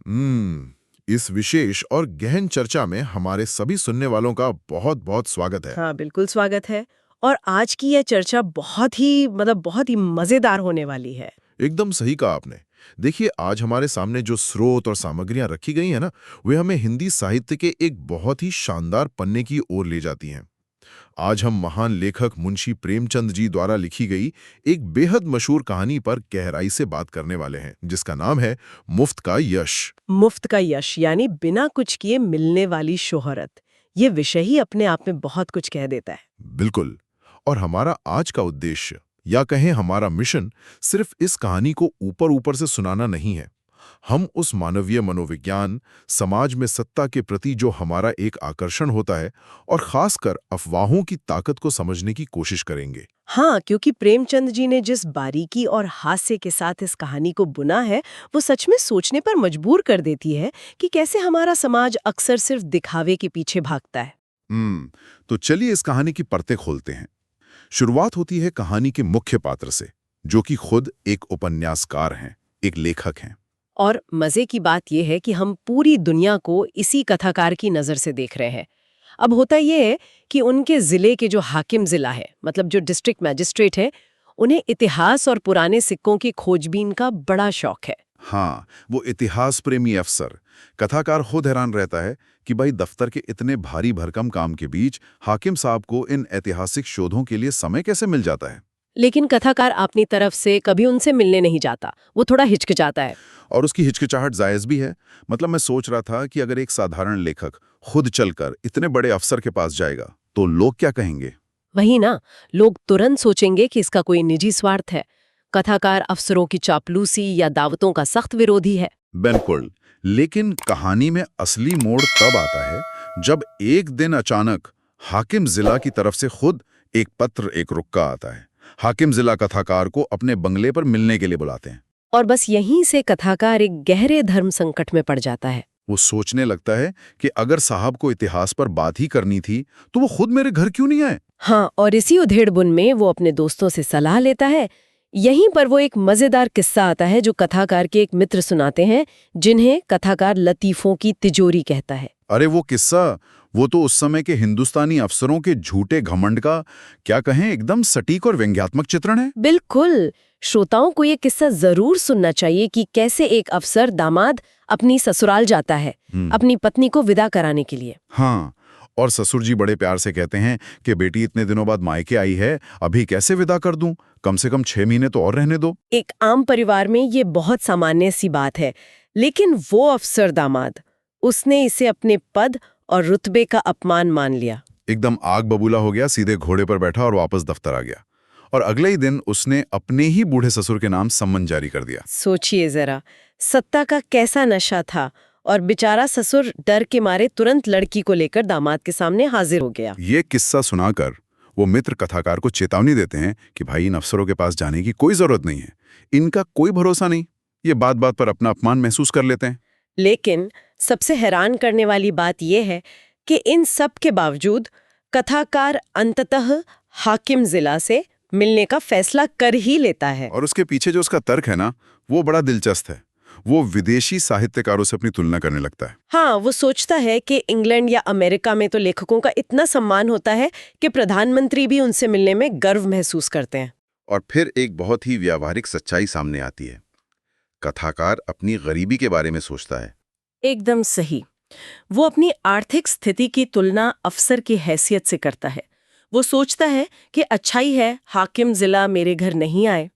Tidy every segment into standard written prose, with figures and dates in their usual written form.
इस विशेष और गहन चर्चा में हमारे सभी सुनने वालों का बहुत बहुत स्वागत है। हाँ, बिल्कुल स्वागत है। और आज की यह चर्चा बहुत ही मजेदार होने वाली है। एकदम सही कहा आपने। देखिए, आज हमारे सामने जो स्रोत और सामग्रियां रखी गई हैं ना, वे हमें हिंदी साहित्य के एक बहुत ही शानदार पन्ने की ओर ले जाती हैं। आज हम महान लेखक मुंशी प्रेमचंद जी द्वारा लिखी गई एक बेहद मशहूर कहानी पर गहराई से बात करने वाले हैं, जिसका नाम है मुफ्त का यश। मुफ्त का यश यानी बिना कुछ किए मिलने वाली शोहरत। ये विषय ही अपने आप में बहुत कुछ कह देता है। बिल्कुल। और हमारा आज का उद्देश्य, या कहें हमारा मिशन, सिर्फ इस कहानी को ऊपर ऊपर से सुनाना नहीं है। हम उस मानवीय मनोविज्ञान, समाज में सत्ता के प्रति जो हमारा एक आकर्षण होता है, और खासकर अफवाहों की ताकत को समझने की कोशिश करेंगे। हाँ, क्योंकि प्रेमचंद जी ने जिस बारीकी और हास्य के साथ इस कहानी को बुना है, वो सच में सोचने पर मजबूर कर देती है कि कैसे हमारा समाज अक्सर सिर्फ दिखावे के पीछे भागता है। तो चलिए इस कहानी की परतें खोलते हैं। शुरुआत होती है कहानी के मुख्य पात्र से, जो कि खुद एक उपन्यासकार हैं, एक लेखक हैं। और मजे की बात यह है कि हम पूरी दुनिया को इसी कथाकार की नज़र से देख रहे हैं। अब होता यह है कि उनके ज़िले के जो हाकिम ज़िला है, मतलब जो डिस्ट्रिक्ट मैजिस्ट्रेट है, उन्हें इतिहास और पुराने सिक्कों की खोजबीन का बड़ा शौक है। हाँ, वो इतिहास प्रेमी अफसर। कथाकार खुद हैरान रहता है कि भाई दफ्तर के इतने भारी भरकम काम के बीच हाकिम साहब को इन ऐतिहासिक शोधों के लिए समय कैसे मिल जाता है। लेकिन कथाकार अपनी तरफ से कभी उनसे मिलने नहीं जाता, वो थोड़ा हिचकिचाता है। और उसकी हिचकिचाहट जायज़ भी है। मतलब मैं सोच रहा था कि अगर एक साधारण लेखक खुद चलकर इतने बड़े अफसर के पास जाएगा, तो लोग क्या कहेंगे। वही ना, लोग तुरंत सोचेंगे कि इसका कोई निजी स्वार्थ है। कथाकार अफसरों की चापलूसी या दावतों का सख्त विरोधी है। बिल्कुल। लेकिन कहानी में असली मोड़ तब आता है जब एक दिन अचानक हाकिम जिला की तरफ से खुद एक पत्र, एक रुक्का आता है। हाकिम जिला कथाकार को अपने बंगले पर मिलने के लिए बुलाते हैं। और बस यहीं से कथाकार एक गहरे धर्म संकट में पड़ जाता है। वो सोचने लगता है कि अगर साहब को इतिहास पर बात ही करनी थी, तो वो खुद मेरे घर क्यों नहीं आए। हाँ, और इसी उधेड़-बुन में वो अपने दोस्तों से सलाह लेता है। यहीं पर वो एक मजेदार किस्सा आता है जो कथाकार के एक मित्र सुनाते हैं, जिन्हें कथाकार लतीफों की तिजोरी कहता है। अरे वो किस्सा, वो तो उस समय के हिंदुस्तानी अफसरों के झूठे घमंड का, क्या कहें, एकदम सटीक और व्यंग्यात्मक चित्रण है। बिल्कुल। श्रोताओं को ये किस्सा जरूर सुनना चाहिए कि कैसे एक अफसर दामाद अपनी ससुराल जाता है, अपनी पत्नी को विदा कराने के लिए। हाँ, और ससुर जी बड़े प्यार से कहते हैं कि बेटी इतने दिनों बाद मायके आई है, अभी कैसे विदा कर दूं, कम से कम 6 महीने तो और रहने दो। एक आम परिवार में ये बहुत सामान्य सी बात है, लेकिन वो अफसर दामाद, उसने इसे अपने पद और रुतबे का अपमान मान लिया। एकदम आग बबूला हो गया, सीधे घोड़े पर बैठा और वापस दफ्तर आ गया। और अगले ही दिन उसने अपने ही बूढ़े ससुर के नाम सम्मन जारी कर दिया। सोचिए जरा, सत्ता का कैसा नशा था। और बेचारा ससुर डर के मारे तुरंत लड़की को लेकर दामाद के सामने हाजिर हो गया। ये किस्सा सुनाकर वो मित्र कथाकार को चेतावनी देते हैं कि भाई इन अफसरों के पास जाने की कोई जरूरत नहीं है, इनका कोई भरोसा नहीं, ये बात बात पर अपना अपमान महसूस कर लेते हैं। लेकिन सबसे हैरान करने वाली बात यह है कि इन सब के बावजूद कथाकार अंततः हाकिम जिला से मिलने का फैसला कर ही लेता है। और उसके पीछे जो उसका तर्क है ना, वो बड़ा दिलचस्प है। वो विदेशी साहित्यकारों से अपनी तुलना करने लगता है। हाँ, वो सोचता है कि इंग्लैंड या अमेरिका में तो लेखकों का इतना सम्मान होता है कि प्रधानमंत्री भी उनसे मिलने में गर्व महसूस करते हैं। और फिर एक बहुत ही व्यावहारिक सच्चाई सामने आती है। कथाकार अपनी गरीबी के बारे में सोचता है। एकदम सही। वो अपनी आर्थिक स्थिति की तुलना अफसर की हैसियत से करता है। वो सोचता है कि अच्छा ही है हाकिम जिला मेरे घर नहीं आए।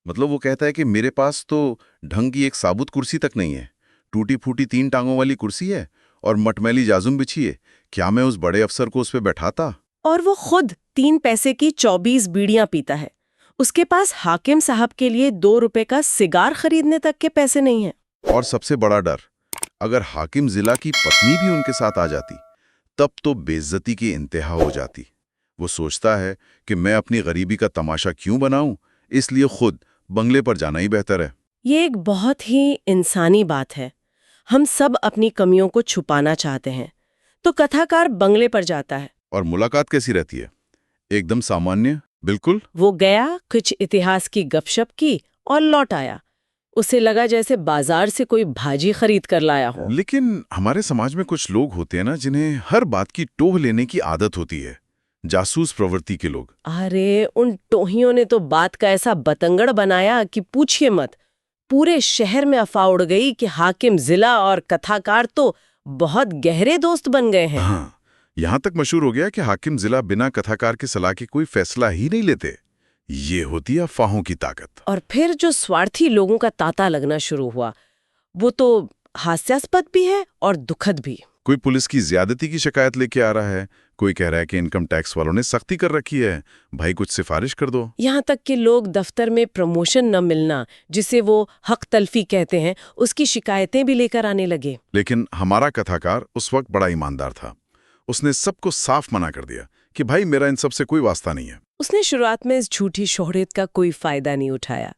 मतलब वो कहता है कि मेरे पास तो ढंग की एक साबुत कुर्सी तक नहीं है, टूटी फूटी 3 टांगों वाली कुर्सी है और मटमैली जाजुम बिछी है। क्या मैं उस बड़े अफसर को उस पे बैठाता। और वो खुद 3 पैसे की 24 बीड़ियां पीता है। उसके पास हाकिम साहब के लिए 2 रुपए का सिगार खरीदने तक के पैसे नहीं हैं। और सबसे बड़ा डर, अगर हाकिम जिला की पत्नी भी उनके साथ आ जाती, तब तो बेइज्जती की इंतहा हो जाती। वो सोचता है कि मैं अपनी गरीबी का तमाशा क्यों बनाऊं, इसलिए खुद बंगले पर जाना ही बेहतर है। ये एक बहुत ही इंसानी बात है। हम सब अपनी कमियों को छुपाना चाहते हैं। तो कथाकार बंगले पर जाता है। और मुलाकात कैसी रहती है? एकदम सामान्य, बिल्कुल। वो गया, कुछ इतिहास की गपशप की और लौट आया। उसे लगा जैसे बाजार से कोई भाजी खरीद कर लाया हो। लेकिन हमारे समाज में कुछ लोग होते हैं ना, जिन्हें हर बात की टोह लेने की आदत होती है। जासूस प्रवृत्ति के लोग। अरे उन टोहियों ने तो बात का ऐसा बतंगड़ बनाया कि पूछिए मत। पूरे शहर में अफवाह उड़ गई कि हाकिम जिला और कथाकार तो बहुत गहरे दोस्त बन गए हैं। हाँ, यहाँ तक मशहूर हो गया कि हाकिम जिला बिना कथाकार की सलाह के कोई फैसला ही नहीं लेते। ये होती है अफवाहों की ताकत। और फिर जो स्वार्थी लोगों का तांता लगना शुरू हुआ, वो तो हास्यास्पद भी है और दुखद भी। कोई पुलिस की ज्यादती की शिकायत लेके आ रहा है, कोई कह रहा है कि इनकम टैक्स वालों ने सख्ती कर रखी है, भाई कुछ सिफारिश कर दो। यहाँ तक कि लोग दफ्तर में प्रमोशन न मिलना, जिसे वो हक तलफी कहते हैं, उसकी शिकायतें भी लेकर आने लगे। लेकिन हमारा कथाकार उस वक्त बड़ा ईमानदार था। उसने सबको साफ मना कर दिया कि भाई मेरा इन सब से कोई वास्ता नहीं है। उसने शुरुआत में इस झूठी शोहरत का कोई फायदा नहीं उठाया,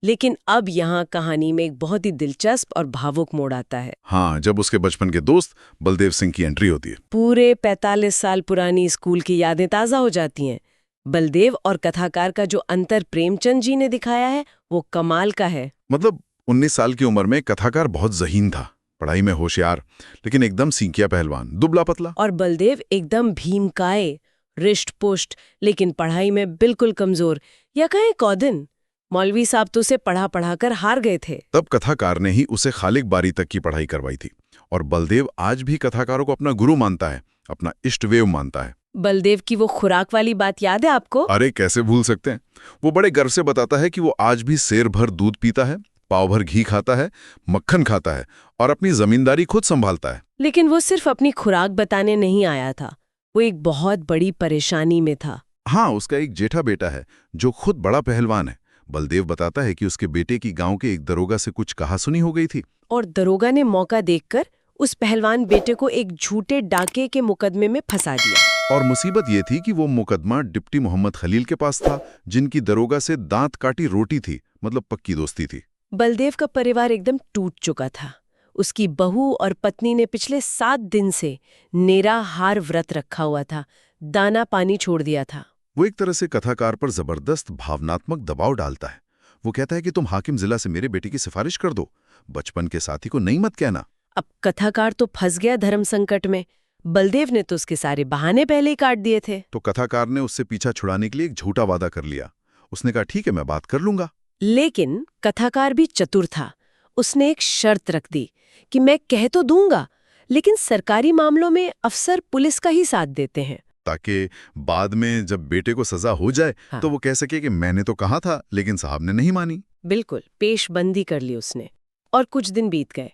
लेकिन अब यहाँ कहानी में एक बहुत ही दिलचस्प और भावुक मोड़ आता है। हाँ, जब उसके बचपन के दोस्त बलदेव सिंह की एंट्री होती है। पूरे 45 साल पुरानी स्कूल की यादें ताज़ा हो जाती हैं। बलदेव और कथाकार का जो अंतर प्रेमचंद जी ने दिखाया है, वो कमाल का है। मतलब 19 साल की उम्र में कथाकार बहुत ज़हीन था, पढ़ाई में होशियार, लेकिन एकदम सींकिया पहलवान, दुबला पतला। और बलदेव एकदम भीमकाय, रिष्ट पुष्ट, लेकिन पढ़ाई में बिल्कुल कमजोर, या कहें कौदिन। मौलवी साहब तो उसे पढ़ा पढ़ा कर हार गए थे। तब कथाकार ने ही उसे खालिक बारी तक की पढ़ाई करवाई थी। और बलदेव आज भी कथाकारों को अपना गुरु मानता है, अपना इष्टदेव मानता है। बलदेव की वो खुराक वाली बात याद है आपको? अरे कैसे भूल सकते हैं। वो बड़े गर्व से बताता है कि वो आज भी सेर भर दूध पीता है, पाव भर घी खाता है, मक्खन खाता है और अपनी जमींदारी खुद संभालता है। लेकिन वो सिर्फ अपनी खुराक बताने नहीं आया था, वो एक बहुत बड़ी परेशानी में था। हाँ, उसका एक जेठा बेटा है जो खुद बड़ा पहलवान है। बलदेव बताता है कि उसके बेटे की गांव के एक दरोगा से कुछ कहासुनी हो गई थी, और दरोगा ने मौका देखकर उस पहलवान बेटे को एक झूठे डाके के मुकदमे में फंसा दिया। और मुसीबत ये थी कि वो मुकदमा डिप्टी मोहम्मद खलील के पास था, जिनकी दरोगा से दांत काटी रोटी थी, मतलब पक्की दोस्ती थी। बलदेव का परिवार एकदम टूट चुका था। उसकी बहू और पत्नी ने पिछले 7 दिन से निराहार व्रत रखा हुआ था, दाना पानी छोड़ दिया था। वो एक तरह से कथाकार पर जबरदस्त भावनात्मक दबाव डालता है। वो कहता है कि तुम हाकिम जिला से मेरे बेटे की सिफारिश कर दो, बचपन के साथी को नहीं मत कहना। अब कथाकार तो फंस गया धर्म संकट में। बलदेव ने तो उसके सारे बहाने पहले ही काट दिए थे। तो कथाकार ने उससे पीछा छुड़ाने के लिए एक झूठा वादा कर लिया। उसने कहा ठीक है, मैं बात कर लूंगा। लेकिन कथाकार भी चतुर था। उसने एक शर्त रख दी कि मैं कह तो दूंगा, लेकिन सरकारी मामलों में अफसर पुलिस का ही साथ देते हैं, ताकि बाद में जब बेटे को सजा हो जाए हाँ। तो वो कह सके कि मैंने तो कहा था, लेकिन साहब ने नहीं मानी। बिल्कुल पेशबंदी कर ली उसने। और कुछ दिन बीत गए।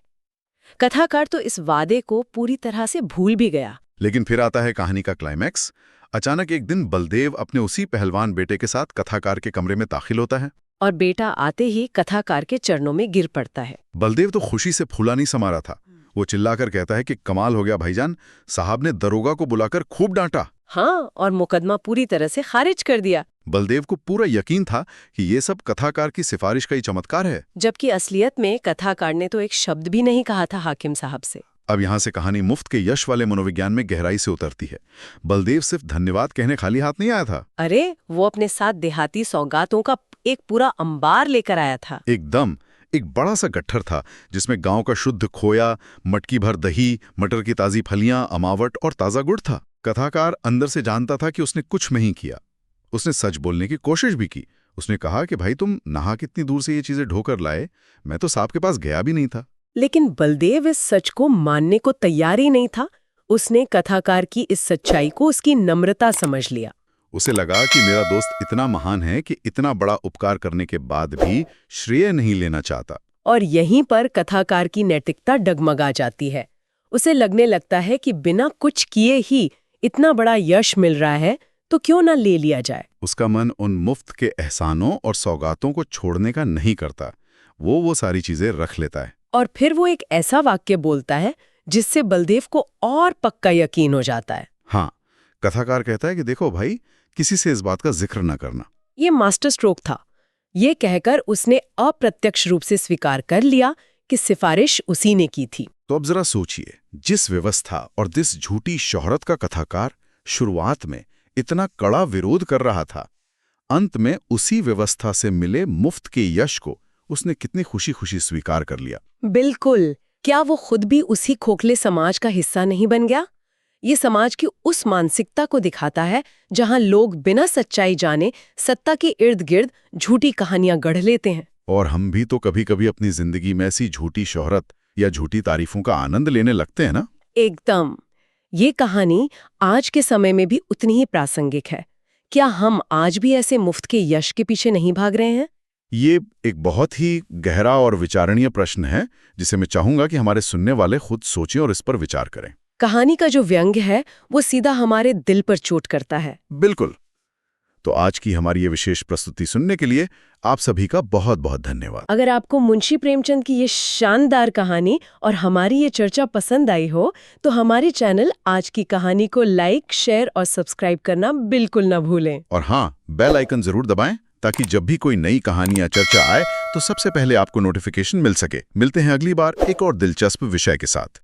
कथाकार तो इस वादे को पूरी तरह से भूल भी गया। लेकिन फिर आता है कहानी का क्लाइमैक्स। अचानक एक दिन बलदेव अपने उसी पहलवान बेटे के साथ कथाकार के कमरे में दाखिल होता है। और बेटा आते ही कथाकार के चरणों में गिर पड़ता है। बलदेव तो खुशी से फूला नहीं समा रहा था। वो चिल्लाकर कहता है कि कमाल हो गया भाईजान, साहब ने दरोगा को बुलाकर खूब डांटा। हाँ, और मुकदमा पूरी तरह से खारिज कर दिया। बलदेव को पूरा यकीन था कि ये सब कथाकार की सिफारिश का ही चमत्कार है, जबकि असलियत में कथाकार ने तो एक शब्द भी नहीं कहा था हाकिम साहब से। अब यहाँ से कहानी मुफ्त के यश वाले मनोविज्ञान में गहराई से उतरती है। बलदेव सिर्फ धन्यवाद कहने खाली हाथ नहीं आया था। अरे वो अपने साथ देहाती सौगातों का एक पूरा अंबार लेकर आया था। एकदम एक बड़ा सा गट्ठर था जिसमें गांव का शुद्ध खोया, मटकी भर दही, मटर की ताजी फलियां, अमावट और ताजा गुड़ था। कथाकार अंदर से जानता था कि उसने कुछ नहीं किया। उसने सच बोलने की कोशिश भी की। उसने कहा कि भाई तुम नहा कितनी दूर से ये चीजें ढोकर लाए, मैं तो साहब के पास गया भी नहीं था। लेकिन बलदेव इस सच को मानने को तैयार ही नहीं था। उसने कथाकार की इस सच्चाई को उसकी नम्रता समझ लिया। उसे लगा कि मेरा दोस्त इतना महान है कि इतना बड़ा उपकार करने के बाद भी श्रेय नहीं लेना चाहता। और यहीं पर कथाकार की नैतिकता डगमगा जाती है। उसे लगने लगता है कि बिना कुछ किए ही इतना बड़ा यश मिल रहा है, तो क्यों ना ले लिया जाए। उसका मन उन मुफ्त के एहसानों और सौगातों को छोड़ने का नहीं करता। वो सारी चीजें रख लेता है। और फिर वो एक ऐसा वाक्य बोलता है जिससे बलदेव को और पक्का यकीन हो जाता है। हाँ, कथाकार कहता है कि देखो भाई, किसी से इस बात का जिक्र न करना। ये मास्टर स्ट्रोक था। ये कहकर उसने अप्रत्यक्ष रूप से स्वीकार कर लिया कि सिफारिश उसी ने की थी। तो अब जरा सोचिए, जिस व्यवस्था और जिस झूठी शोहरत का कथाकार शुरुआत में इतना कड़ा विरोध कर रहा था, अंत में उसी व्यवस्था से मिले मुफ्त के यश को उसने कितनी खुशी-खुशी स्वीकार कर लिया। बिल्कुल। क्या वो खुद भी उसी खोखले समाज का हिस्सा नहीं बन गया? ये समाज की उस मानसिकता को दिखाता है जहां लोग बिना सच्चाई जाने सत्ता के इर्द गिर्द झूठी कहानियां गढ़ लेते हैं। और हम भी तो कभी-कभी अपनी जिंदगी में ऐसी झूठी शोहरत या झूठी तारीफों का आनंद लेने लगते हैं ना। एकदम। ये कहानी आज के समय में भी उतनी ही प्रासंगिक है। क्या हम आज भी ऐसे मुफ्त के यश के पीछे नहीं भाग रहे हैं? ये एक बहुत ही गहरा और विचारणीय प्रश्न है जिसे मैं चाहूंगा कि हमारे सुनने वाले खुद सोचें और इस पर विचार करें। कहानी का जो व्यंग्य है वो सीधा हमारे दिल पर चोट करता है। बिल्कुल। तो आज की हमारी ये विशेष प्रस्तुति सुनने के लिए आप सभी का बहुत बहुत धन्यवाद। अगर आपको मुंशी प्रेमचंद की ये शानदार कहानी और हमारी ये चर्चा पसंद आई हो तो हमारे चैनल आज की कहानी को लाइक, शेयर और सब्सक्राइब करना बिल्कुल न भूलें। और हाँ, बेल आइकन जरूर दबाएं ताकि जब भी कोई नई कहानी या चर्चा आए तो सबसे पहले आपको नोटिफिकेशन मिल सके। मिलते हैं अगली बार एक और दिलचस्प विषय के साथ।